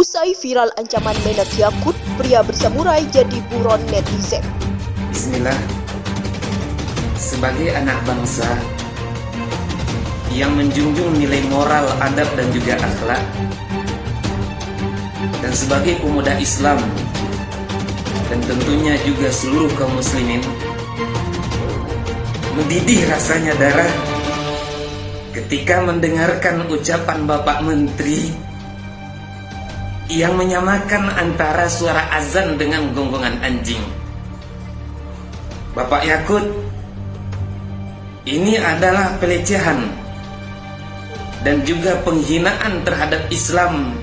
Usai viral ancaman Menak Yakut, pria bersamurai jadi buron netizen. Bismillah. Sebagai anak bangsa yang menjunjung nilai moral, adab dan juga akhlak, dan sebagai pemuda Islam dan tentunya juga seluruh kaum muslimin, mendidih rasanya darah ketika mendengarkan ucapan Bapak Menteri yang menyamakan antara suara azan dengan gonggongan anjing. Bapak Yakut, ini adalah pelecehan dan juga penghinaan terhadap Islam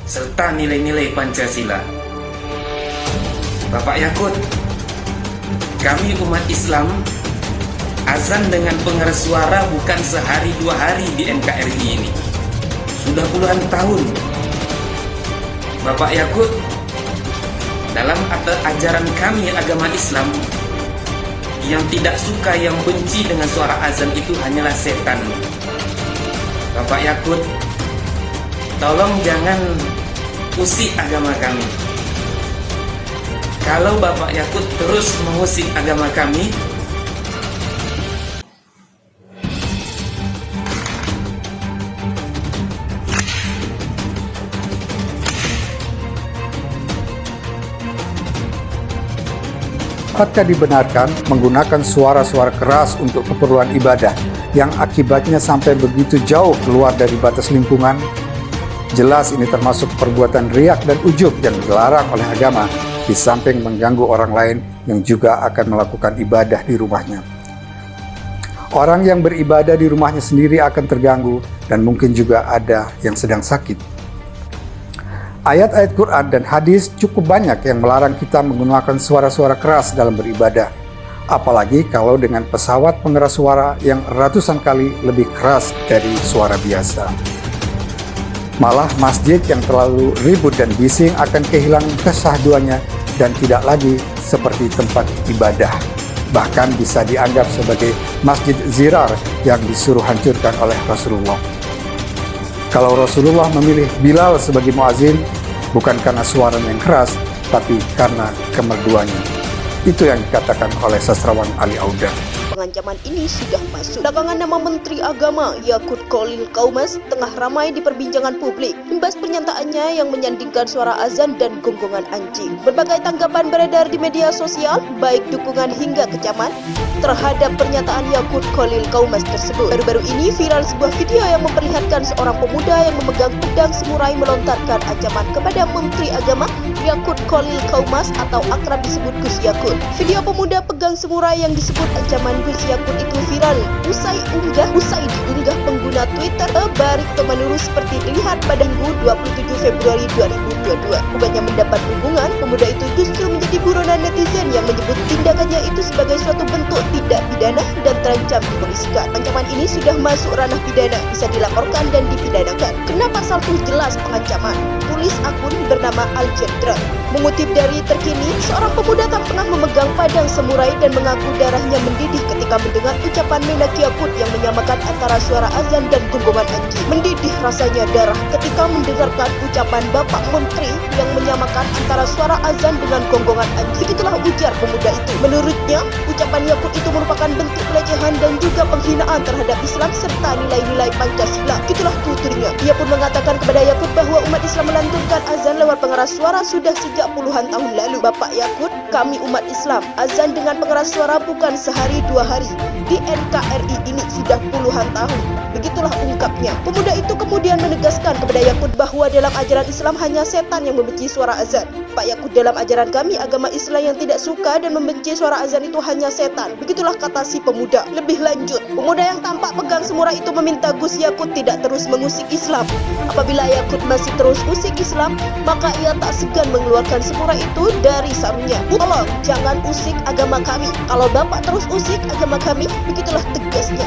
serta nilai-nilai Pancasila. Bapak Yakut, kami umat Islam azan dengan pengeras suara bukan sehari dua hari di NKRI ini, sudah puluhan tahun. Bapak Yakut, dalam ajaran kami agama Islam, yang tidak suka, yang benci dengan suara azan itu hanyalah setan. Bapak Yakut, tolong jangan usik agama kami. Kalau Bapak Yakut terus mengusik agama kami, apakah dibenarkan menggunakan suara-suara keras untuk keperluan ibadah yang akibatnya sampai begitu jauh keluar dari batas lingkungan? Jelas ini termasuk perbuatan riak dan ujub yang dilarang oleh agama, di samping mengganggu orang lain yang juga akan melakukan ibadah di rumahnya. Orang yang beribadah di rumahnya sendiri akan terganggu dan mungkin juga ada yang sedang sakit. Ayat-ayat Quran dan hadis cukup banyak yang melarang kita menggunakan suara-suara keras dalam beribadah, apalagi kalau dengan pesawat pengeras suara yang ratusan kali lebih keras dari suara biasa. Malah masjid yang terlalu ribut dan bising akan kehilangan kesahduannya dan tidak lagi seperti tempat ibadah. Bahkan bisa dianggap sebagai masjid zirar yang disuruh hancurkan oleh Rasulullah. Kalau Rasulullah memilih Bilal sebagai muazin, bukan karena suaranya yang keras, tapi karena kemerduannya. Itu yang dikatakan oleh sastrawan Ali Auda. Pengancaman ini sudah masuk. Belakangan nama Menteri Agama Yakut Khalil Qaumas tengah ramai di perbincangan publik imbas pernyataannya yang menyandingkan suara azan dan gonggongan anjing. Berbagai tanggapan beredar di media sosial, baik dukungan hingga kecaman terhadap pernyataan Yakut Khalil Qaumas tersebut. Baru-baru ini viral sebuah video yang memperlihatkan seorang pemuda yang memegang pedang samurai melontarkan ancaman kepada Menteri Agama Yakut Khalil Qaumas atau akrab disebut Gus Yakut. Video pemuda pegang samurai yang disebut ancaman Gus Yakut itu viral usai diunggah pengguna Twitter Barik Tomanurus seperti dilihat pada Minggu 27 Februari 2022. Bukannya mendapat dukungan, pemuda itu justru menjadi buronan netizen yang menyebut tindakannya itu sebagai suatu bentuk tidak pidana dan terancam dipolisikan. Ancaman ini sudah masuk ranah pidana, bisa dilaporkan dan dipidanakan. Kenapa salju jelas pengancaman? Tulis akun bernama Al-Jendral. Mengutip dari Terkini, seorang pemuda tak pernah memegang padang samurai dan mengaku darahnya mendidih ketika mendengar ucapan Menak Yakut yang menyamakan antara suara azan dan gonggongan anjing. Mendidih rasanya darah ketika mendengarkan ucapan Bapak Menteri yang menyamakan antara suara azan dengan gonggongan anjing. Itulah ujar pemuda itu. Menurutnya, ucapan Yakut itu merupakan bentuk pelecehan dan juga penghinaan terhadap Islam serta nilai-nilai Pancasila. Itulah tuturnya. Ia pun mengatakan kepada Yakut bahwa umat Islam melantunkan azan lewat pengeras suara sudah sejak puluhan tahun lalu. Bapak Yakut, kami umat Islam, azan dengan pengeras suara bukan sehari dua hari. Di NKRI ini sudah puluhan tahun. Begitulah ungkapnya. Pemuda itu kemudian menegaskan kepada Yakut bahwa dalam ajaran Islam hanya setan yang membenci suara azan. Pak Yakut, dalam ajaran kami agama Islam yang tidak suka dan membenci suara azan itu hanya setan. Begitulah kata si pemuda. Lebih lanjut, pemuda yang tampak pegang samurai itu meminta Gus Yakut tidak terus mengusik Islam. Apabila Yakut masih terus usik Islam, maka ia tak segan mengeluarkan samurai itu dari sarungnya. Tolong jangan usik agama kami. Kalau Bapak terus usik agama kami, begitulah tegasnya.